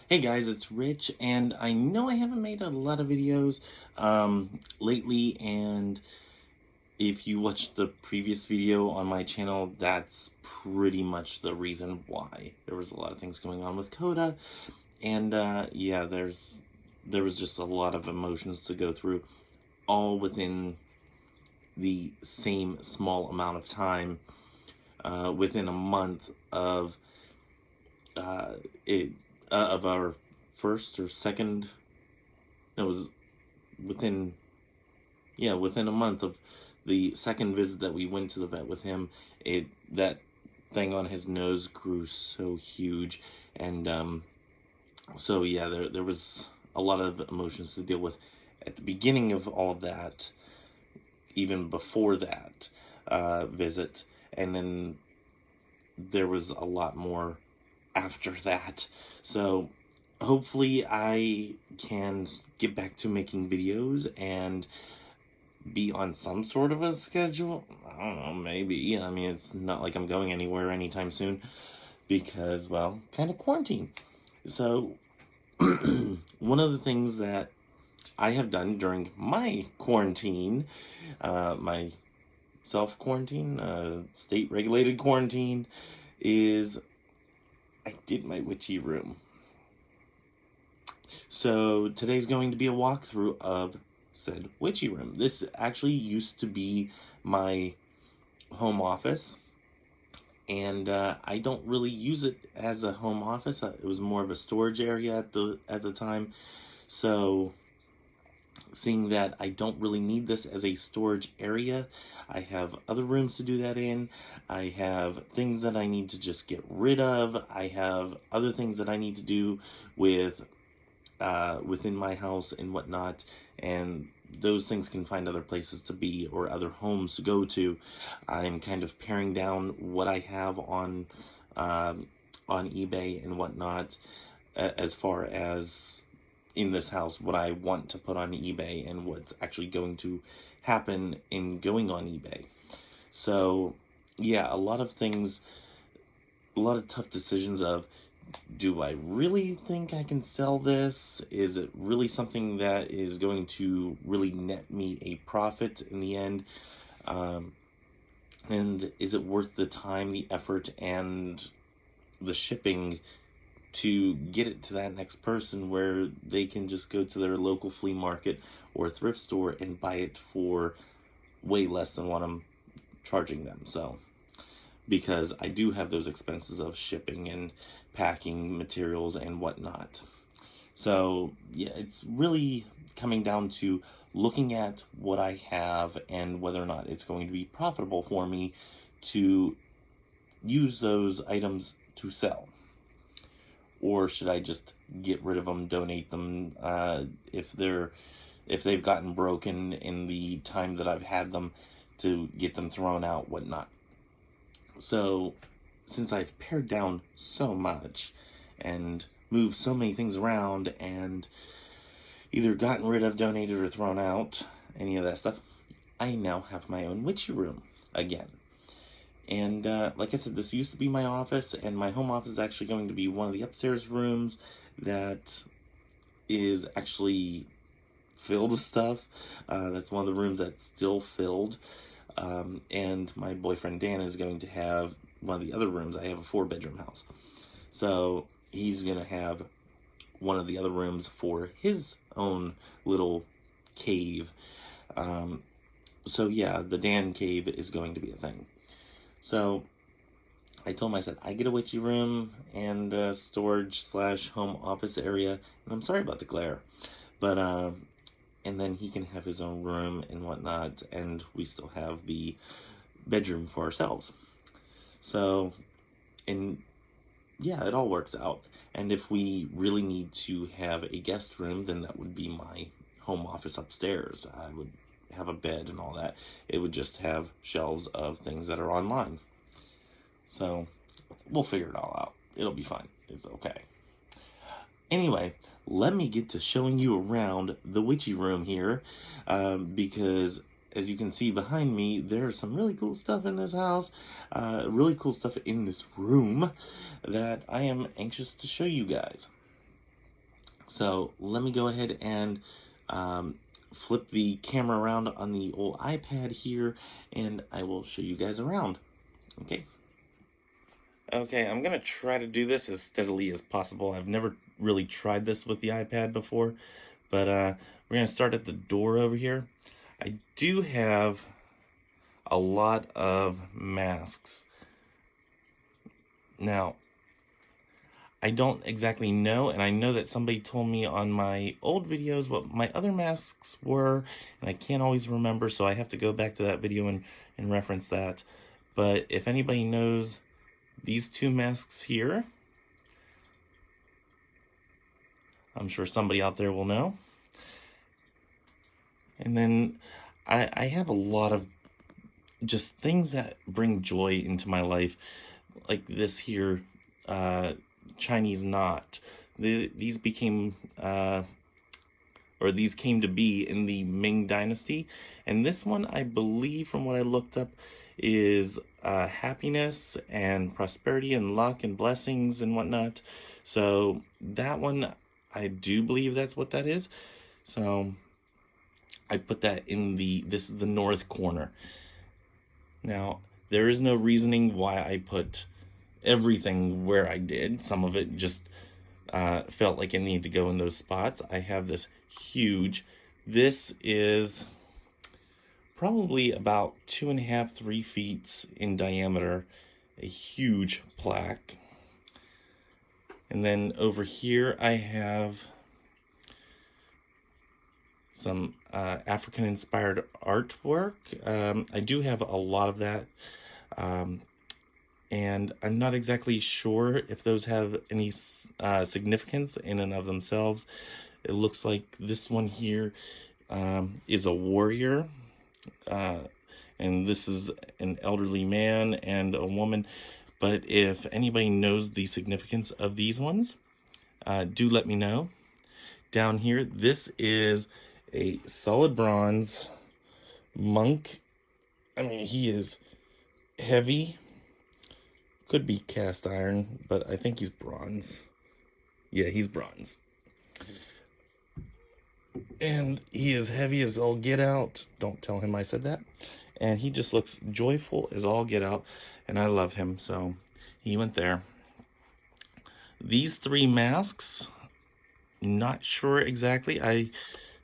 Hey guys, it's Rich, and I know I haven't made a lot of videos lately, and if you watched the previous video on my channel, that's pretty much the reason why. There was a lot of things going on with Coda, and yeah, there was just a lot of emotions to go through, all within the same small amount of time, within a month of uh, it of our first or second. It was within within a month of the second visit that we went to the vet with him. That thing on his nose grew so huge, and so yeah, there was a lot of emotions to deal with at the beginning of all of that, even before that visit, and then there was a lot more after that. So hopefully I can get back to making videos and be on some sort of a schedule. I don't know, maybe. I mean, it's not like I'm going anywhere anytime soon because, well, kind of quarantine. So one of the things that I have done during my quarantine, my self-quarantine, state-regulated quarantine, is I did my witchy room. So today's going to be a walkthrough of said witchy room. This actually used to be my home office, and I don't really use it as a home office. It was more of a storage area at the time. So seeing that I don't really need this as a storage area, I have other rooms to do that in. I have things that I need to just get rid of. I have other things that I need to do with within my house and whatnot, and those things can find other places to be or other homes to go to. I'm kind of paring down what I have on eBay and whatnot, as far as in this house, what I want to put on eBay and what's actually going to happen in going on eBay. So yeah, a lot of things, a lot of tough decisions of, do I really think I can sell this? Is it really something that is going to really net me a profit in the end? And is it worth the time, the effort, and the shipping to get it to that next person where they can just go to their local flea market or thrift store and buy it for way less than what I'm charging them? So, because I do have those expenses of shipping and packing materials and whatnot. So yeah, it's really coming down to looking at what I have and whether or not it's going to be profitable for me to use those items to sell. Or should I just get rid of them, donate them, if they've gotten broken in the time that I've had them, to get them thrown out, whatnot. So since I've pared down so much and moved so many things around and either gotten rid of, donated, or thrown out, any of that stuff, I now have my own witchy room again. And like I said, this used to be my office, and my home office is actually going to be one of the upstairs rooms that is actually filled with stuff. That's one of the rooms that's still filled. And my boyfriend Dan is going to have one of the other rooms. I have a 4-bedroom house. So he's going to have one of the other rooms for his own little cave. So yeah, the Dan cave is going to be a thing. So I told him, I said, I get a witchy room and storage / home office area, and I'm sorry about the glare, but and then he can have his own room and whatnot, and we still have the bedroom for ourselves. So, and yeah, it all works out. And if we really need to have a guest room, then that would be my home office upstairs. I would have a bed and all that. It would just have shelves of things that are online. So we'll figure it all out. It'll be fine. It's okay. Anyway, let me get to showing you around the witchy room here, because as you can see behind me, there's some really cool stuff in this house, really cool stuff in this room that I am anxious to show you guys. So let me go ahead and flip the camera around on the old iPad here, and I will show you guys around. Okay. Okay, I'm gonna try to do this as steadily as possible. I've never really tried this with the iPad before, but we're gonna start at the door over here. I do have a lot of masks. Now, I don't exactly know, and I know that somebody told me on my old videos what my other masks were, and I can't always remember, so I have to go back to that video and reference that. But if anybody knows these two masks here, I'm sure somebody out there will know. And then I have a lot of just things that bring joy into my life, like this here Chinese knot. These became or these came to be in the Ming Dynasty, and this one, I believe from what I looked up, is happiness and prosperity and luck and blessings and whatnot. So that one, I do believe that's what that is. So I put that in this is the north corner. Now, there is no reasoning why I put everything where I did. Some of it just felt like it needed to go in those spots. I have this huge, this is probably about 2.5, 3 feet in diameter, a huge plaque. And then over here I have some African-inspired artwork. I do have a lot of that, and I'm not exactly sure if those have any significance in and of themselves. It looks like this one here is a warrior, and this is an elderly man and a woman. But if anybody knows the significance of these ones, do let me know. Down here, this is a solid bronze monk. I mean, he is heavy. Could be cast iron, but I think he's bronze. Yeah, he's bronze. And he is heavy as all get out. Don't tell him I said that. And he just looks joyful as all get out. And I love him, so he went there. These 3 masks, not sure exactly. I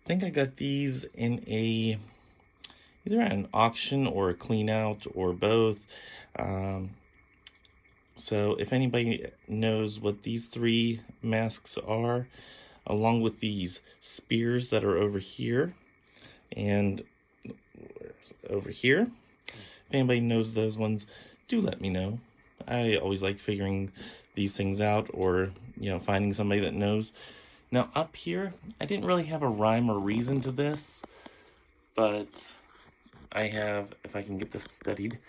think I got these in either at an auction or a clean out or both. So if anybody knows what these 3 masks are, along with these spears that are over here and over here, if anybody knows those ones, do let me know. I always like figuring these things out, or finding somebody that knows. Now up here, I didn't really have a rhyme or reason to this, but I have, if I can get this steadied,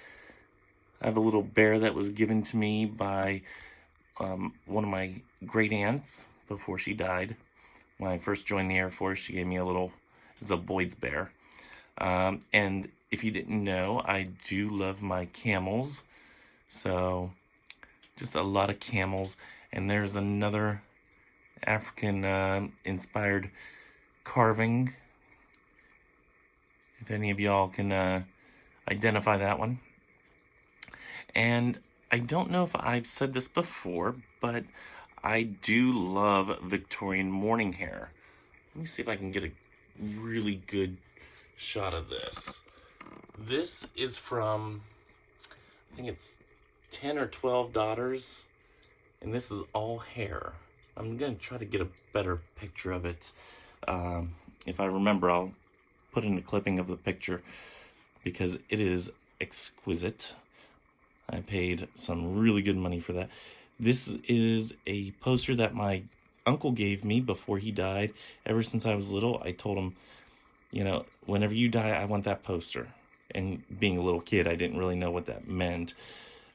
I have a little bear that was given to me by one of my great aunts before she died. When I first joined the Air Force, she gave me it's a Boyd's bear. And if you didn't know, I do love my camels. So just a lot of camels. And there's another African inspired carving, if any of y'all can identify that one. And I don't know if I've said this before, but I do love Victorian mourning hair. Let me see if I can get a really good shot of this. This is from, I think it's 10 or 12 daughters, and this is all hair. I'm going to try to get a better picture of it. If I remember, I'll put in a clipping of the picture, because it is exquisite. I paid some really good money for that. This is a poster that my uncle gave me before he died. Ever since I was little, I told him, whenever you die, I want that poster. And being a little kid, I didn't really know what that meant.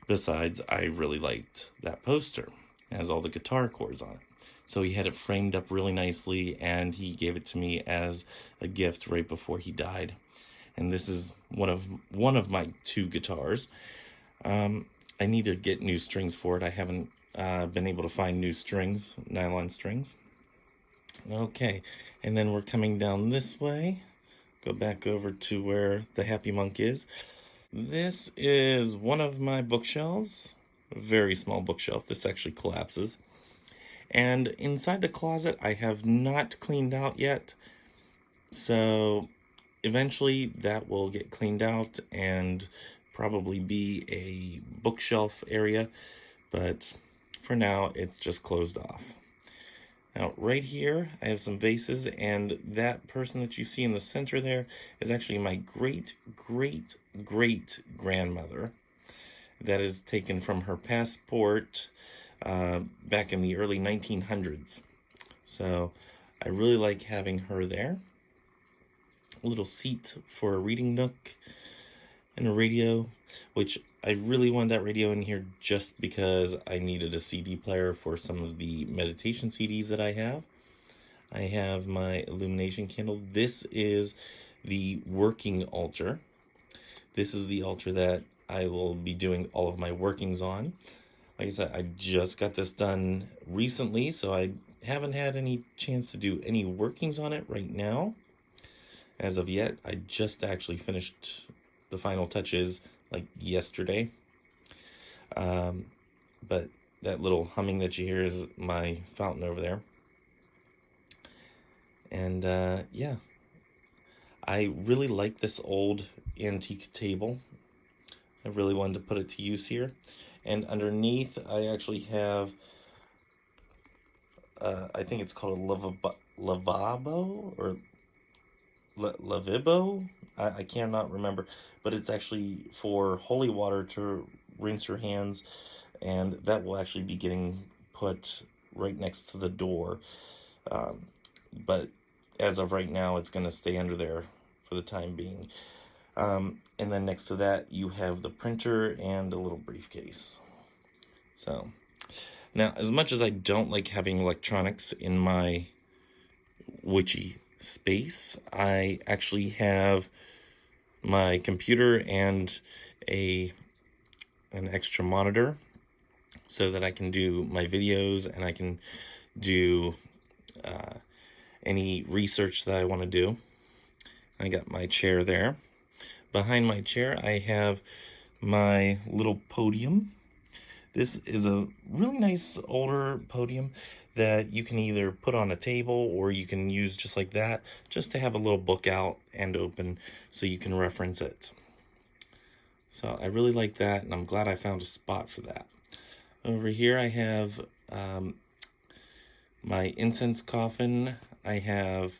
Besides, I really liked that poster. It has all the guitar chords on it. So he had it framed up really nicely, and he gave it to me as a gift right before he died. And this is one of my 2 guitars. I need to get new strings for it. I haven't been able to find new strings, nylon strings. Okay, and then we're coming down this way. Go back over to where the happy monk is. This is one of my bookshelves. A very small bookshelf. This actually collapses. And inside the closet, I have not cleaned out yet. So eventually that will get cleaned out and probably be a bookshelf area. But for now, it's just closed off. Now, right here, I have some vases, and that person that you see in the center there is actually my great-great-great-grandmother. That is taken from her passport back in the early 1900s. So I really like having her there. A little seat for a reading nook and a radio, which I really wanted that radio in here just because I needed a CD player for some of the meditation CDs that I have. I have my illumination candle. This is the working altar. This is the altar that I will be doing all of my workings on. Like I said, I just got this done recently, so I haven't had any chance to do any workings on it right now. As of yet, I just actually finished the final touches like yesterday. But that little humming that you hear is my fountain over there. And yeah, I really like this old antique table. I really wanted to put it to use here. And underneath, I actually have, I think it's called a lavabo or lavibo. I cannot remember, but it's actually for holy water to rinse your hands, and that will actually be getting put right next to the door. But as of right now, it's going to stay under there for the time being. And then next to that, you have the printer and a little briefcase. So now, as much as I don't like having electronics in my witchy space, I actually have my computer and an extra monitor so that I can do my videos and I can do any research that I want to do. I got my chair there. Behind my chair, I have my little podium. This is a really nice older podium that you can either put on a table or you can use just like that, just to have a little book out and open so you can reference it. So I really like that, and I'm glad I found a spot for that. Over here I have my incense coffin. I have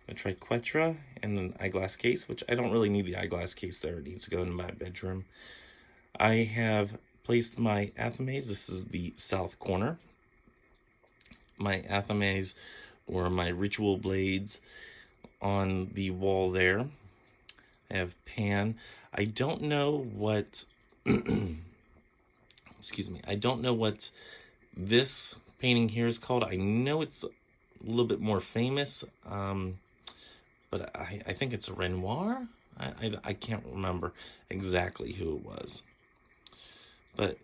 a triquetra and an eyeglass case, which I don't really need the eyeglass case there. It needs to go in my bedroom. I have placed my athames. This is the south corner. My athames or my ritual blades on the wall there. I have pan. I don't know what excuse me. I don't know what this painting here is called. I know it's a little bit more famous, but I think it's a Renoir. I can't remember exactly who it was. But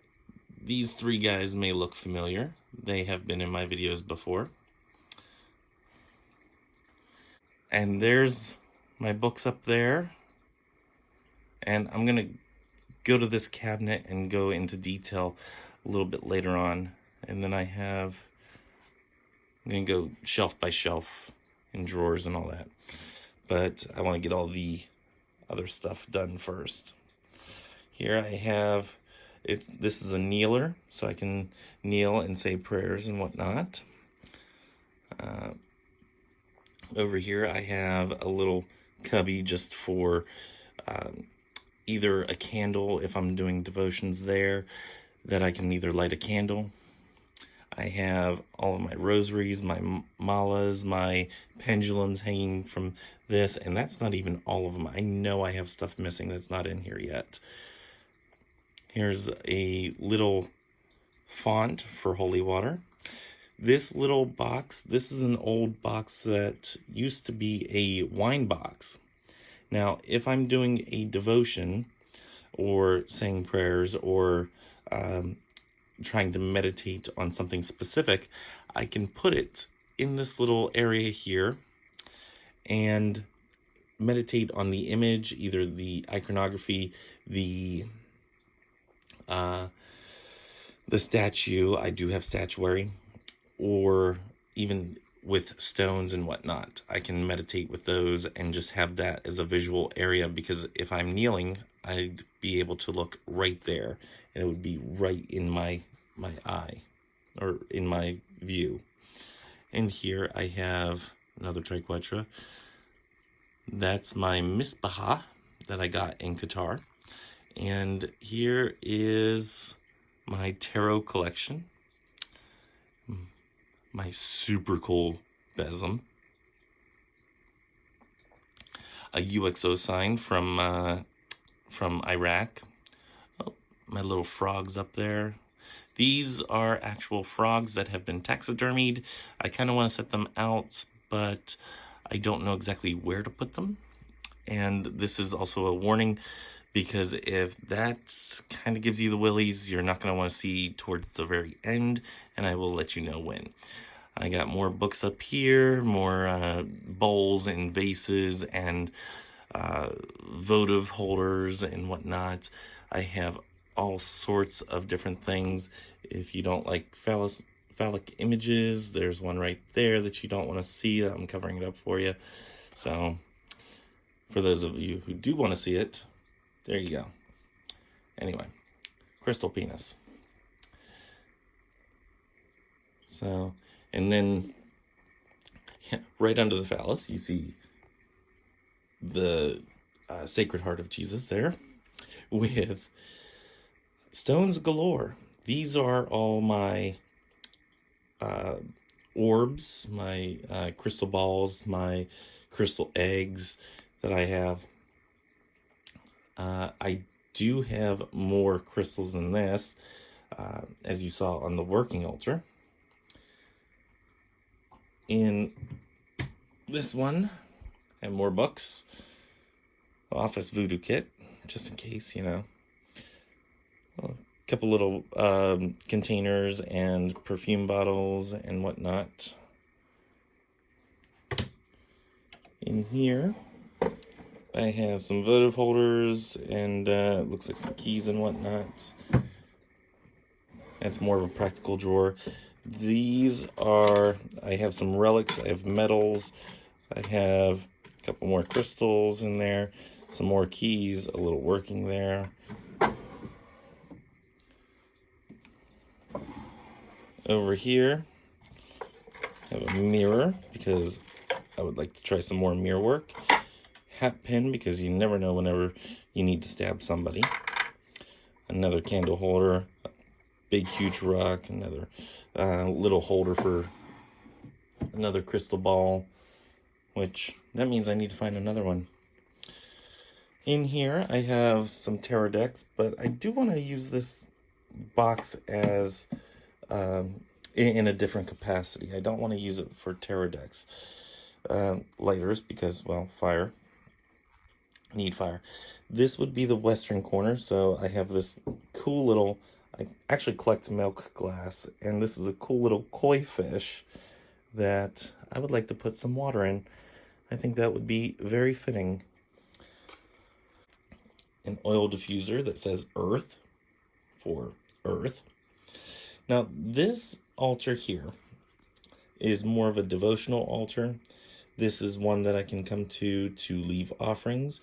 these three guys may look familiar. They have been in my videos before. And there's my books up there. And I'm going to go to this cabinet and go into detail a little bit later on. And then I'm going to go shelf by shelf in drawers and all that. But I want to get all the other stuff done first. Here I have, this is a kneeler, so I can kneel and say prayers and whatnot. Over here I have a little cubby just for either a candle if I'm doing devotions there, that I can either light a candle. I have all of my rosaries, my malas, my pendulums hanging from this, and that's not even all of them. I know I have stuff missing that's not in here yet. Here's a little font for holy water. This little box, this is an old box that used to be a wine box. Now, if I'm doing a devotion or saying prayers or trying to meditate on something specific, I can put it in this little area here and meditate on the image, either the iconography, the statue. I do have statuary, or even with stones and whatnot. I can meditate with those and just have that as a visual area, because if I'm kneeling, I'd be able to look right there and it would be right in my eye, or in my view. And here I have another triquetra. That's my misbaha that I got in Qatar. And here is my tarot collection. My super cool besom. A UXO sign from Iraq. Oh, my little frogs up there. These are actual frogs that have been taxidermied. I kind of want to set them out, but I don't know exactly where to put them. And this is also a warning, because if that kind of gives you the willies, you're not going to want to see towards the very end, and I will let you know when. I got more books up here, more bowls and vases and votive holders and whatnot. I have all sorts of different things. If you don't like phallic images, there's one right there that you don't want to see. I'm covering it up for you. So for those of you who do want to see it, there you go. Anyway, crystal penis. So, and then right under the phallus, you see the Sacred Heart of Jesus there with stones galore. These are all my orbs, my crystal balls, my crystal eggs that I have. I do have more crystals than this, as you saw on the working altar. In this one, I have more books, office voodoo kit, just in case, you know. A couple little containers and perfume bottles and whatnot. In here, I have some votive holders and it looks like some keys and whatnot. That's more of a practical drawer. These are, I have some relics, I have medals, I have a couple more crystals in there, some more keys, a little working there. Over here, I have a mirror because I would like to try some more mirror work. Hat pin because you never know whenever you need to stab somebody. Another candle holder, a big huge rock, another little holder for another crystal ball, which that means I need to find another one. In here I have some tarot decks, but I do want to use this box as in a different capacity. I don't want to use it for tarot decks. Lighters, because, well, fire. Need fire. This would be the western corner, so I have this cool little, I actually collect milk glass, and this is a cool little koi fish that I would like to put some water in. I think that would be very fitting. An oil diffuser that says Earth for Earth. Now, this altar here is more of a devotional altar. This is one that I can come to leave offerings,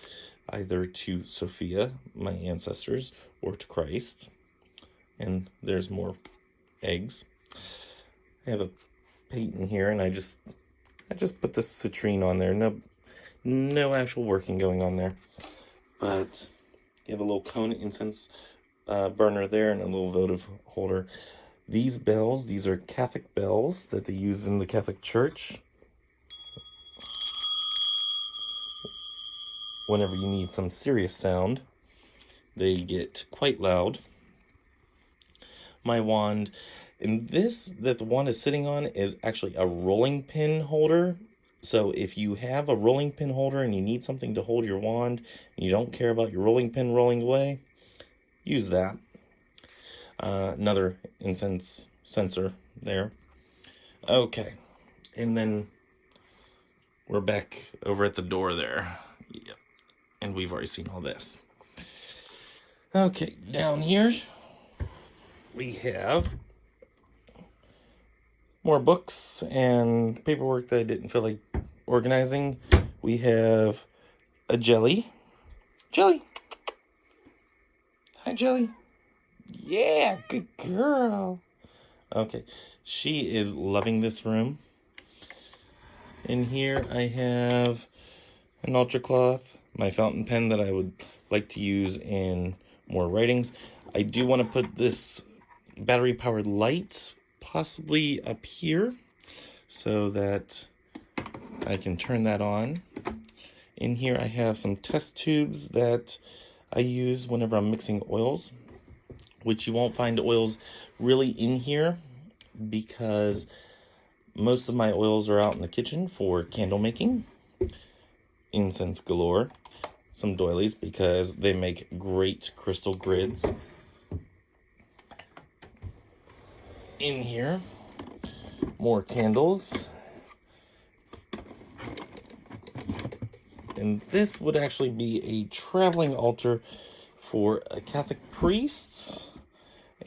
either to Sophia, my ancestors, or to Christ. And there's more eggs. I have a patent here, and I just put the citrine on there. No actual working going on there. But you have a little cone incense burner there and a little votive holder. These bells, these are Catholic bells that they use in the Catholic Church. Whenever you need some serious sound, they get quite loud. My wand, and this that the wand is sitting on is actually a rolling pin holder. So if you have a rolling pin holder and you need something to hold your wand and you don't care about your rolling pin rolling away, use that. Another incense sensor there. Okay, And then we're back over at the door there. Yep. And we've already seen all this. Okay, down here we have more books and paperwork that I didn't feel like organizing. We have a Jelly. Jelly! Hi, Jelly. Yeah, good girl. Okay, she is loving this room. In here I have an ultra cloth, my fountain pen that I would like to use in more writings. I do want to put this battery powered light possibly up here so that I can turn that on. In here I have some test tubes that I use whenever I'm mixing oils, which you won't find oils really in here because most of my oils are out in the kitchen for candle making. Incense galore. Some doilies because they make great crystal grids. In here, more candles. And this would actually be a traveling altar for Catholic priests.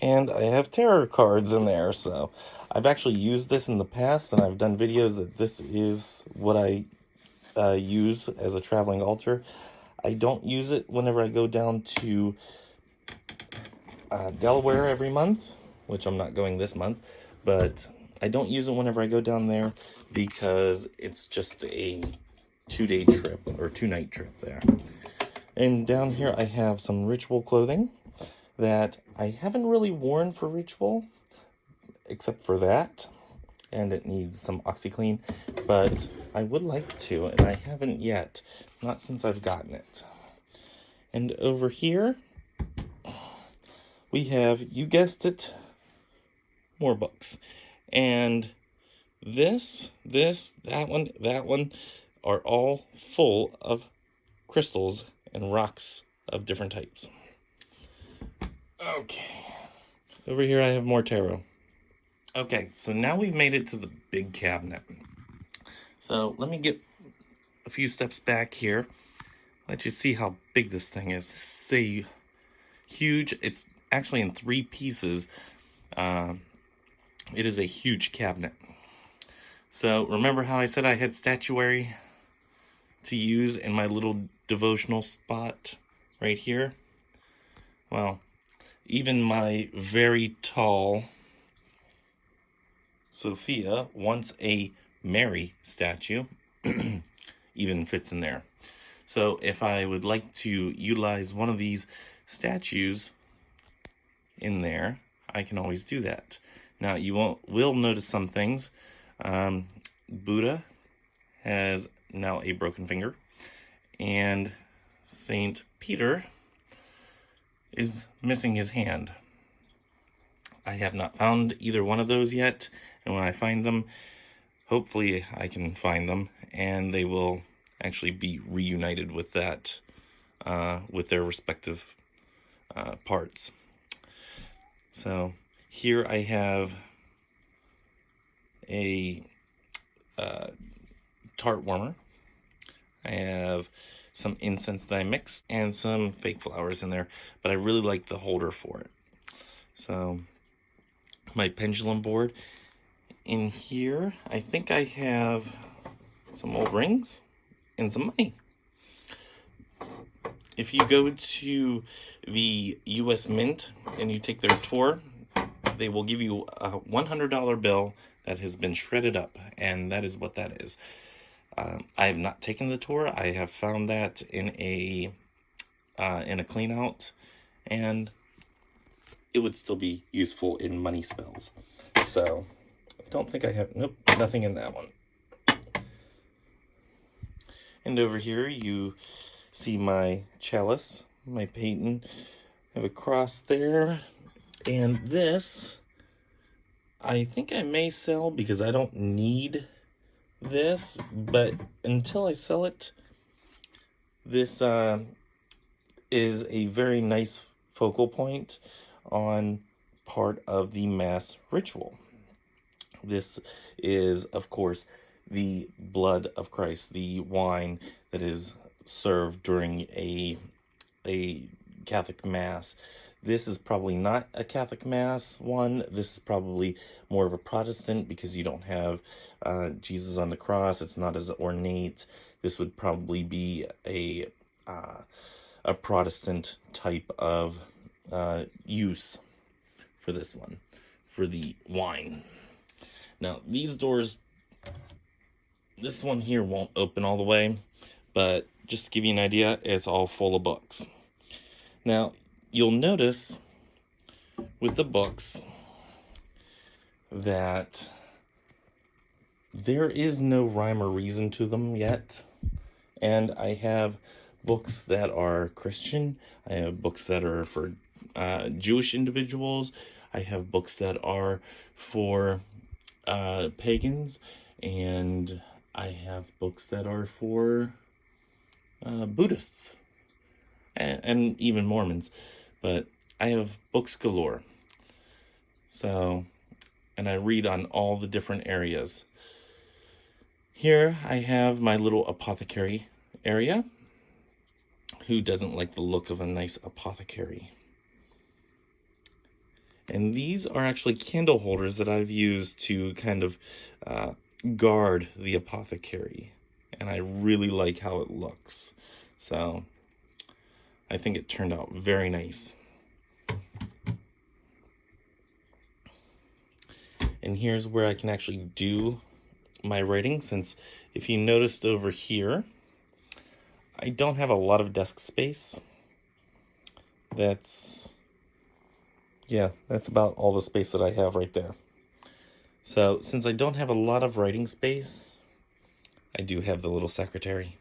And I have tarot cards in there, so I've actually used this in the past, and I've done videos that this is what I use as a traveling altar. I don't use it whenever I go down to Delaware every month, which I'm not going this month, but I don't use it whenever I go down there because it's just a 2-day trip or 2-night trip there. And down here I have some ritual clothing that I haven't really worn for ritual except for that, and it needs some OxyClean, but I would like to, and I haven't yet, not since I've gotten it. And over here, we have, you guessed it, more books. And that one are all full of crystals and rocks of different types. Okay. Over here I have more tarot. Okay, so now we've made it to the big cabinet. So let me get a few steps back here. Let you see how big this thing is. This is a huge, it's actually in 3 pieces. It is a huge cabinet. So remember how I said I had statuary to use in my little devotional spot right here? Well, even my very tall Sophia, once a Mary statue, even fits in there. So if I would like to utilize one of these statues in there, I can always do that. Now you will notice some things. Buddha has now a broken finger, and Saint Peter is missing his hand. I have not found either one of those yet, and when I find them, hopefully I can find them, and they will actually be reunited with that, with their respective parts. So here I have a tart warmer. I have some incense that I mixed and some fake flowers in there, but I really like the holder for it. So my pendulum board. In here, I think I have some old rings and some money. If you go to the US Mint and you take their tour, they will give you a $100 bill that has been shredded up, and that is what that is. I have not taken the tour. I have found that in a clean out, and it would still be useful in money spells. So I don't think I have, nope, nothing in that one. And over here you see my chalice, my paten. I have a cross there, and this I think I may sell because I don't need this, but until I sell it, this is a very nice focal point on part of the mass ritual. This is, of course, the blood of Christ, the wine that is served during a Catholic Mass. This is probably not a Catholic Mass one. This is probably more of a Protestant because you don't have Jesus on the cross. It's not as ornate. This would probably be a Protestant type of use for this one, for the wine. Now, these doors, this one here won't open all the way, but just to give you an idea, it's all full of books. Now, you'll notice with the books that there is no rhyme or reason to them yet. And I have books that are Christian. I have books that are for Jewish individuals. I have books that are for pagans, and I have books that are for Buddhists and even Mormons, but I have books galore. So, and I read on all the different areas. Here I have my little apothecary area. Who doesn't like the look of a nice apothecary? And these are actually candle holders that I've used to kind of guard the apothecary. And I really like how it looks. So I think it turned out very nice. And here's where I can actually do my writing, since if you noticed over here, I don't have a lot of desk space. That's about all the space that I have right there. So since I don't have a lot of writing space, I do have the little secretary.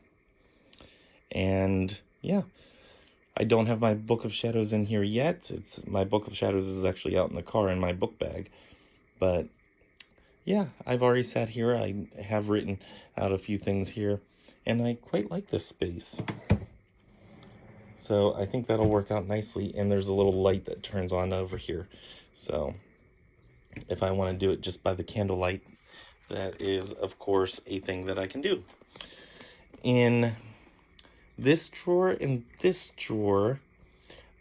And yeah, I don't have my Book of Shadows in here yet. My Book of Shadows is actually out in the car in my book bag. But yeah, I've already sat here. I have written out a few things here, and I quite like this space. So I think that'll work out nicely. And there's a little light that turns on over here. So if I want to do it just by the candlelight, that is, of course, a thing that I can do. In this drawer and this drawer,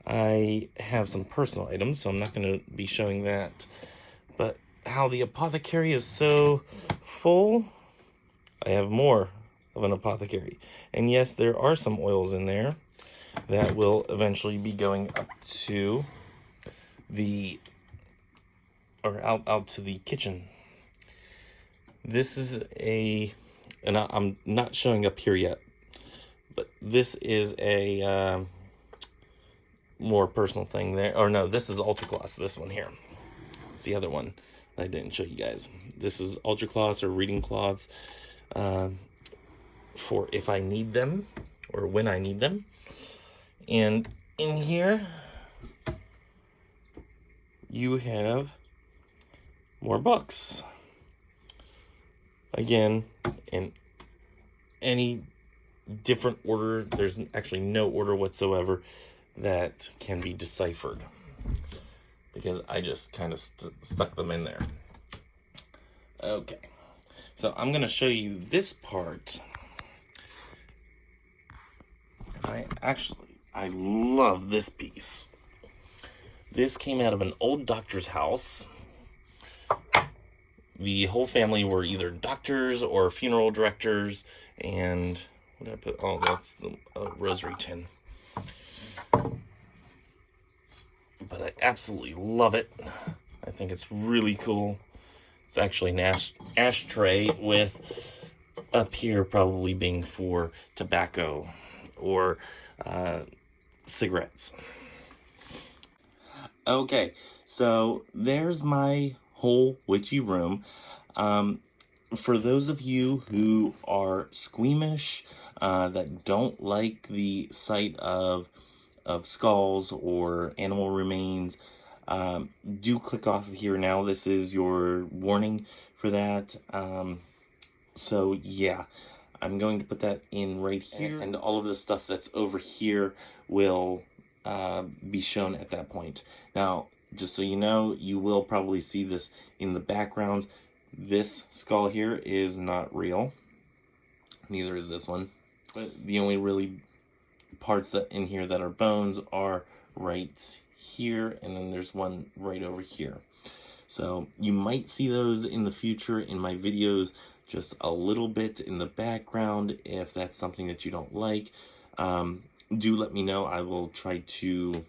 I have some personal items, so I'm not going to be showing that. But how the apothecary is so full, I have more of an apothecary. And yes, there are some oils in there that will eventually be going up to out to the kitchen. This is and I'm not showing up here yet, but this is a more personal thing there. Or no, this is Ultra Gloss, this one here. It's the other one I didn't show you guys. This is Ultra Cloths or reading cloths for if I need them or when I need them. And in here, you have more books. Again, in any different order, there's actually no order whatsoever that can be deciphered, because I just kind of stuck them in there. Okay, so I'm going to show you this part. I love this piece. This came out of an old doctor's house. The whole family were either doctors or funeral directors, and what did I put? Oh, that's the rosary tin. But I absolutely love it. I think it's really cool. It's actually an ashtray with up here probably being for tobacco or cigarettes. Okay, so there's my whole witchy room. For those of you who are squeamish, that don't like the sight of skulls or animal remains, do click off of here now. This is your warning for that. So yeah, I'm going to put that in right here, and all of the stuff that's over here will be shown at that point. Now, just so you know, you will probably see this in the backgrounds. This skull here is not real. Neither is this one. But the only really parts that in here that are bones are right here, and then there's one right over here. So you might see those in the future in my videos, just a little bit in the background. If that's something that you don't like, do let me know. I will try to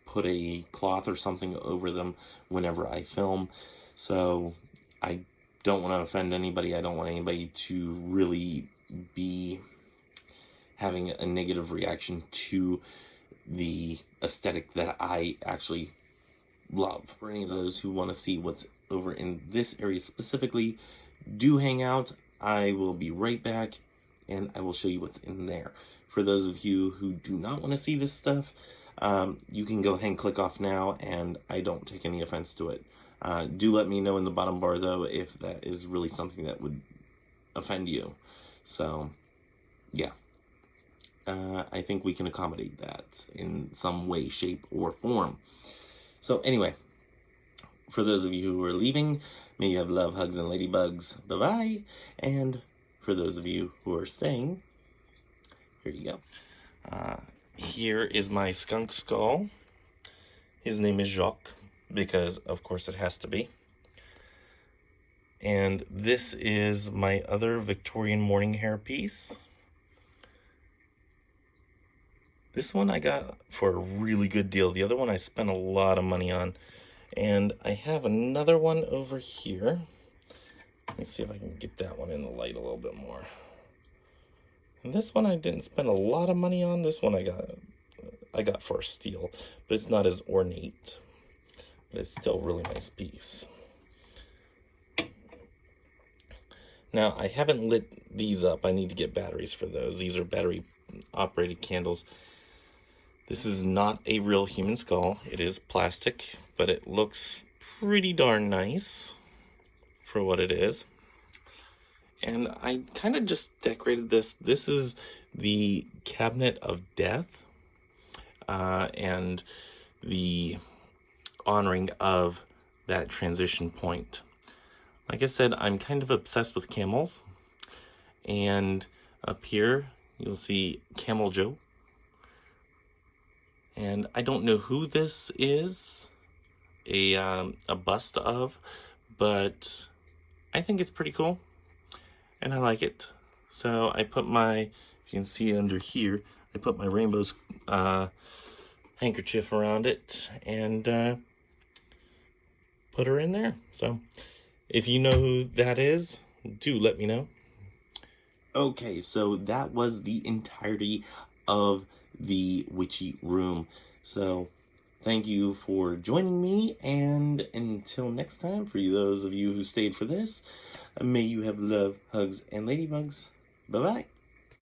put a cloth or something over them whenever I film. So I don't want to offend anybody. I don't want anybody to really be having a negative reaction to the aesthetic that I actually love. For any of those who want to see what's over in this area specifically, do hang out. I will be right back and I will show you what's in there. For those of you who do not want to see this stuff, you can go ahead and click off now, and I don't take any offense to it. Do let me know in the bottom bar though if that is really something that would offend you. So yeah, I think we can accommodate that in some way, shape, or form. So anyway, for those of you who are leaving, may you have love, hugs, and ladybugs. Bye-bye. And for those of you who are staying, here you go. Here is my skunk skull. His name is Jacques, because of course it has to be. And this is my other Victorian morning hair piece. This one I got for a really good deal. The other one I spent a lot of money on. And I have another one over here. Let me see if I can get that one in the light a little bit more. And this one I didn't spend a lot of money on. This one I got for a steal, but it's not as ornate. But it's still a really nice piece. Now, I haven't lit these up. I need to get batteries for those. These are battery-operated candles. This is not a real human skull. It is plastic, but it looks pretty darn nice for what it is. And I kind of just decorated this. This is the Cabinet of Death, and the honoring of that transition point. Like I said, I'm kind of obsessed with camels. And up here, you'll see Camel Joe. And I don't know who this is a bust of, but I think it's pretty cool. And I like it. So I put my, you can see under here, I put my rainbow's handkerchief around it and put her in there. So if you know who that is, do let me know. Okay, so that was the entirety of the witchy room. So thank you for joining me, and until next time, for those of you who stayed for this, may you have love, hugs, and ladybugs. Bye-bye.